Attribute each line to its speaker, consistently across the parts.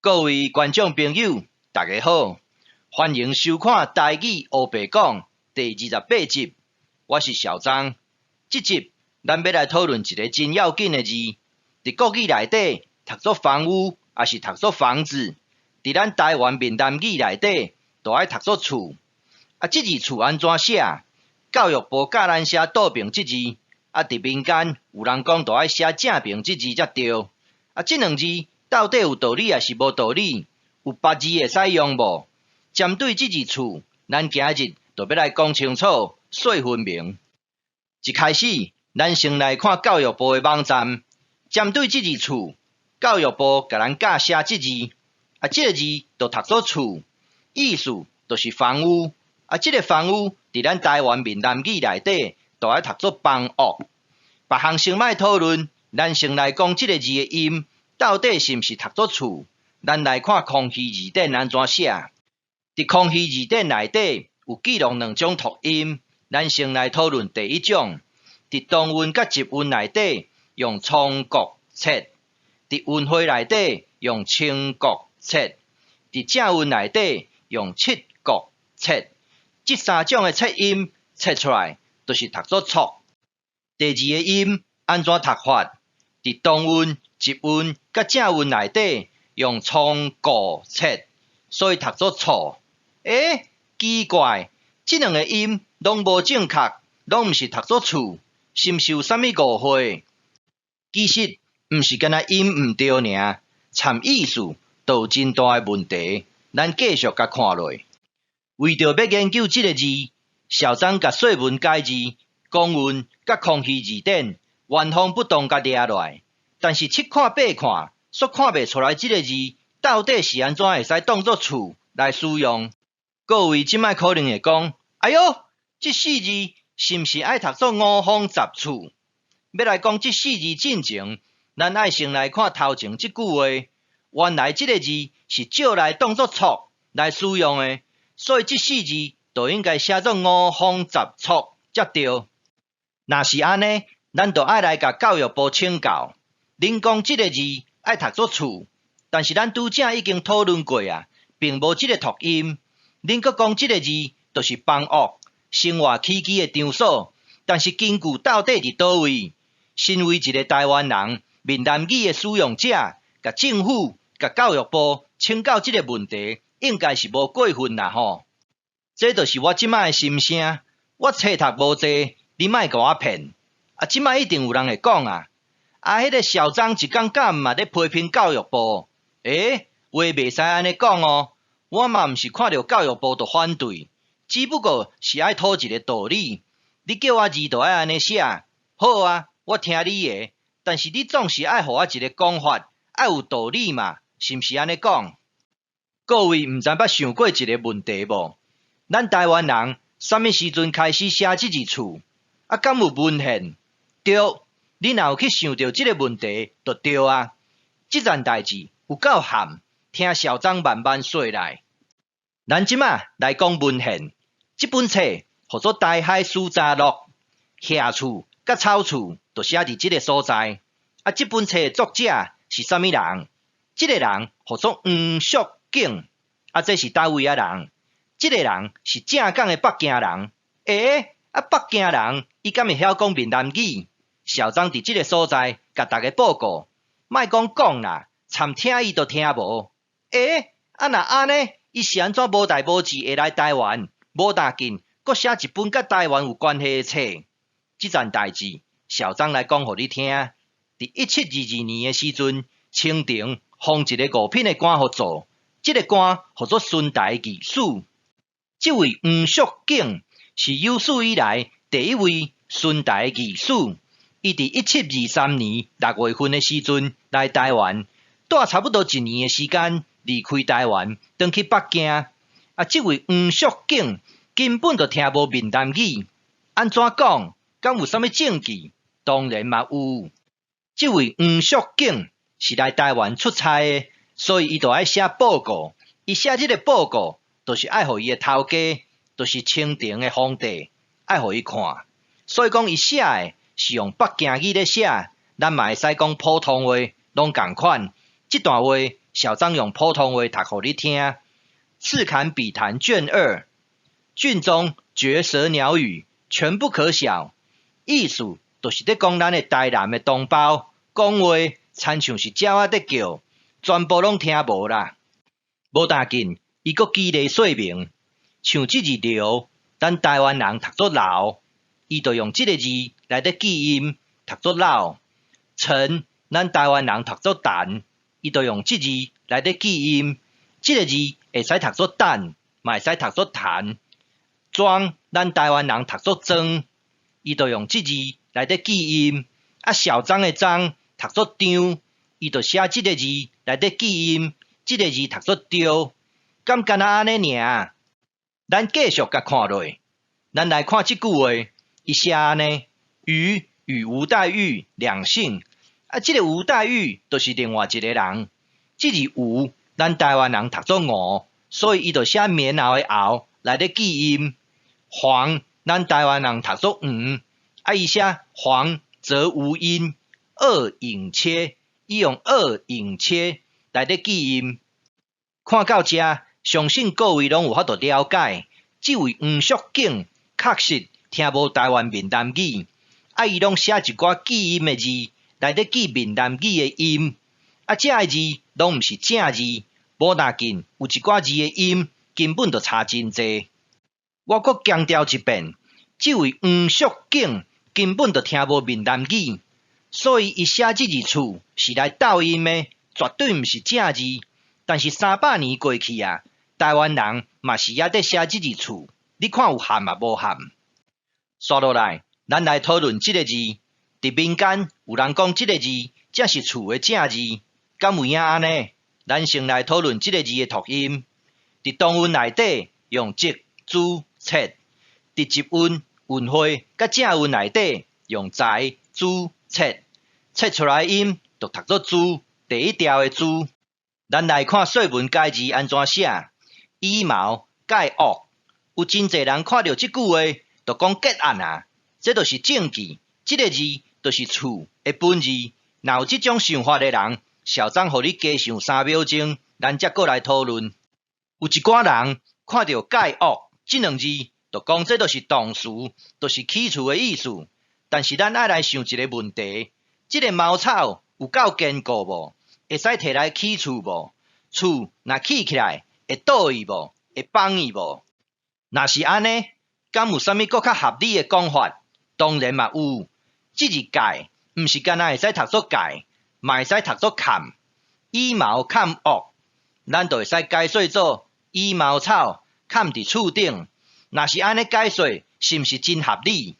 Speaker 1: 各位观众朋友，大家好，欢迎收看《台语黑白讲》第28集。我是小张。这集咱要来讨论一个真要紧的字，伫国语内底读作房屋，也是读作房子；伫咱台湾闽南语内底，就爱读作厝。这字厝安怎写？教育部教咱写倒平这字，伫民间有人讲就爱写正平这字才对。这两字到底有道理还是无道理？有别字会使用无？针对这字厝，咱今日就要来讲清楚、说分明。一开始，咱先来看教育部的网站，针对这字厝，教育部甲咱教写这字，这个字就读作厝，意思就是房屋。这个房屋伫咱台湾闽南语内底，就爱读作房屋。别项先莫讨论，咱先来讲这个字的音。到底是毋是读作厝？咱来看空虚字典安怎写。伫空虚字典内底有记录两种读音，咱先来讨论第一种。伫动韵甲集韵内底用冲国切，伫韵会内底用清国切，伫正韵内底用七国切。这三种的切音切出来，就是读作错。第二个音安怎读法？伫动韵、集韵甲正韵内底用冲国切，所以读作错。奇怪，这两个音拢无正确，拢毋是读作厝，是毋是有啥物误会？其实毋是干那音毋对尔，参意思都有真大的问题。咱继续甲看落。为着要研究这个字，小张甲说文解字、公韵甲空虚字典原封不动甲掠落来，但是七看八看，煞看袂出来这个字到底是安怎会使当作厝来使用。各位即摆可能会讲，哎哟，这四字是毋是爱读作五方杂厝？要来讲这四字进前，咱爱先来看头前这句话。原来这个字是借来当作厝来使用的，所以这四字就应该写作五方杂厝才对。若是安尼，咱就爱来甲教育部请教。恁讲这个字爱读作厝，但是咱拄则已经讨论过并无这个读音。恁阁讲这个字就是房屋，生活起居的场所，但是根据到底伫倒位？身为一个台湾人，闽南语的使用者，甲政府、甲教育部请教这个问题，应该是无过分啦吼。这就是我即摆的心声。我册读无济，你莫甲我骗。即摆一定有人会讲迄个小张一天到晚嘛咧批评教育部。话袂使安尼讲哦。我嘛毋是看到教育部就反对，只不过是爱讨一个道理。你叫我字就爱安尼写，好我听你的。但是你总是爱互我一个讲法，爱有道理嘛，是毋是安尼讲？各位毋知捌想过一个问题无？咱台湾人啥物时阵开始写这字厝？敢有文献？对，你若有去想到这个问题，就对这件代志有够含。听小张慢慢说来。咱即马来讲文献，这本册叫做《台海史查录》，夏厝甲草厝就写伫这个所在。这本册的作者是啥物人？这个人叫做黄淑景。这是叨位人？这个人是正港的北京人。北京人伊敢会晓讲闽南语？小张伫这个所在甲大家报告，莫讲啦，参听伊都听无。若安尼，伊是安怎无代无志会来台湾？无大紧，阁写一本甲台湾有关系的册。这件代志，小张来讲互你听。伫1722年的时阵，清廷封一个五品的官互做，这个官叫做顺台御史。这位黄淑景是有史以来第一位顺台御史。伊伫1723年6月份的时阵来台湾，住差不多1年的时间，离开台湾，转去北京。这位黄淑景根本就听无闽南语，安怎讲？敢有啥物证据？当然嘛有。这位黄淑景是来台湾出差的，所以伊就爱写报告。伊写这个报告，就是爱互伊的头家，就是清廷的皇帝，爱互伊看。所以讲伊写的是用北京语咧写，咱嘛会使讲普通话，拢共款。这段话小张用普通话读给你听。《次坎笔谈》卷2，卷中绝舌鸟语，全不可少。意思就是在讲咱的台南的同胞讲话，亲像是鸟仔在叫，全部拢听无啦。无要紧，伊阁激励说明，像这字流，咱台湾人读作老，伊就用这个字来得记音，读作老。陈，咱台湾人读作陈，伊就用这字来得记音，这个字会使读作等，嘛会使读作谈。庄，咱台湾人读作庄，伊就用这字来得记音。小张的张读作张，伊就写这个字来得记音，这个字读作丢。敢干那安尼尔？咱继续甲看落，咱来看这句话，伊写安尼：鱼与吴黛玉两姓。这个吴黛玉就是另外一个人。这字吴，咱台湾人读作吴，所以伊就写棉袄的袄来得记音。黄，咱台湾人读作黄，伊写黄则无音。二影切，伊用二影切来得记音。看到这，相信各位拢有法度了解，这位黄淑景确实听无台湾闽南语，伊拢写一寡记音的字来得记闽南语的音。这个字拢毋是正字，无要紧，有一寡字的音根本就差真济。我阁强调一遍，这位黄淑景根本就听无闽南语，所以伊写这字词是来斗音的，绝对毋是正字。但是300年过去啊，台湾人嘛是还在写这字词，你看有含嘛无含？刷落来，咱来讨论这个字。伫民间有人讲这个字才是厝的正字，敢有影安尼？咱先来讨论这个字的读音。伫中文内底用直、主、切；伫集韵、韵会甲正韵内底用在、主、切。切出来音就读作主，第一条的主。咱来看说文解字安怎写，以毛盖恶，有真侪人看到这句话，就讲结案啊，这就是证据，这个字就是厝的本字。若有这种想法的人，小张互你加想3秒钟，咱才过来讨论。有一寡人看到盖恶这两字，就讲这就是动词，就是起厝的意思。但是咱爱来想一个问题，这个茅草有够坚固无？会使摕来起厝无？厝若起起来会倒去无？会崩去无？若是安尼，敢有啥物更较合理的讲法？当然嘛有。这字盖，毋是干那会使读作盖，嘛会使读作砍。以茅砍恶，咱就会使解说做以茅草砍伫厝顶。若是安尼解说，是毋是真合理？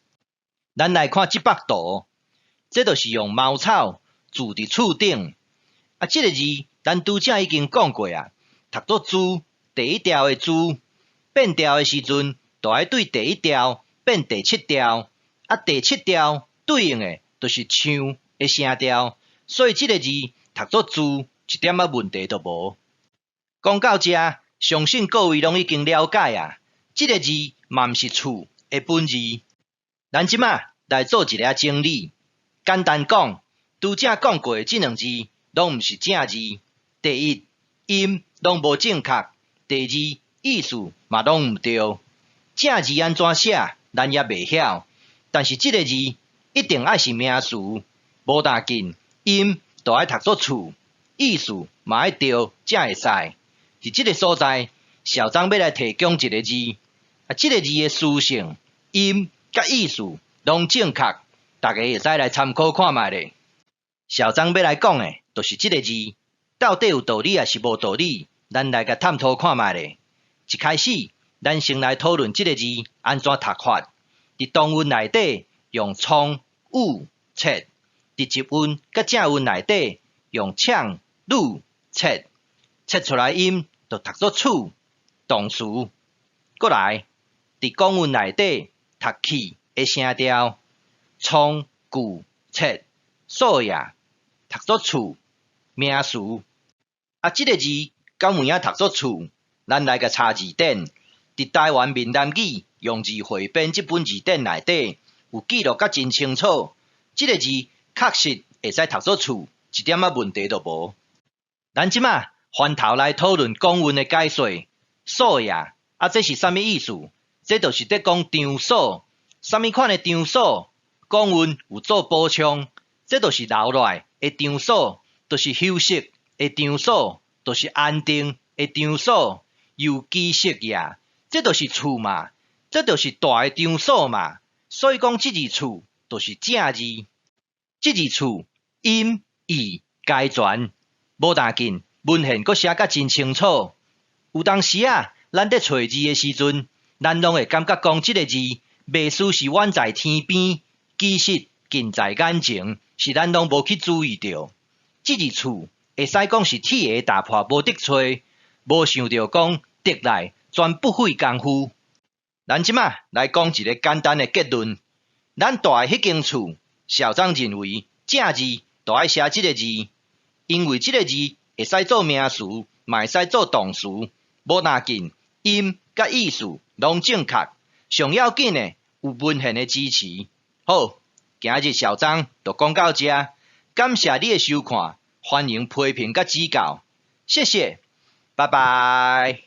Speaker 1: 咱来看这幅图，这就是用茅草住伫厝顶。这个字咱拄则已经讲过啊，读作主，第一条的主，变调的时阵，就爱对第一条变第7条。第7条对应的就是唱的声调，所以这个字读作主，一点仔问题都无。讲到这，相信各位拢已经了解啊，这个字嘛毋是厝的本字。咱即马来做一个整理，简单讲，拄则讲过的这两字拢毋是正字。第一，音拢无正确；第二，意思嘛拢毋对。正字安怎写，咱也袂晓。但是这个字一定爱是名词，无要紧，音就爱读作厝，意思嘛爱对才会使。伫这个所在，小张要来提供一个字，这个字的词性、音甲意思拢正确，大家会使来参考看卖咧。小张要来讲的，就是这个字到底有道理还是无道理，咱来甲探讨看卖咧。一开始，咱先来讨论这个字安怎读法。伫动韵内底用冲、武、切；伫集韵甲正韵内底用呛、鲁、切。切出来音就读作厝，动词。过来，伫讲韵内底读气的声调，冲、鼓、切、数也读作厝，名词。这个字敢有影读作厝？咱来甲查字典。伫台湾闽南语用字汇编这本字典内底有记录甲真清楚，这个字确实会使读作厝，一点仔问题都无。咱即马翻头来讨论公文的解说。数呀，这是啥物意思？这就是在讲场所，啥物款的场所，公文有做补充。这就是留落来的场所，就是休息的场所，就是安定的场所，有机适呀，这就是厝嘛，这就是大的场所嘛。所以讲，这字厝就是正字，这字厝音义皆全，无大紧，文献阁写甲真清楚。有当时啊，咱伫找字的时阵，咱拢会感觉讲这个字，袂输是远在天边，其实近在眼前，是咱拢无去注意到。这字厝会使讲是铁鞋打破无得找，无想到讲得来全不费功夫。咱即马来讲一个简单的结论：咱住的迄间厝，校长认为正字就爱写这个字，因为这个字会使做名词，嘛会使做动词。无要紧，音甲意思拢正确，上要紧的有文献的支持。好，今日校长就讲到这，感谢你的收看，欢迎批评甲指教，谢谢，拜拜。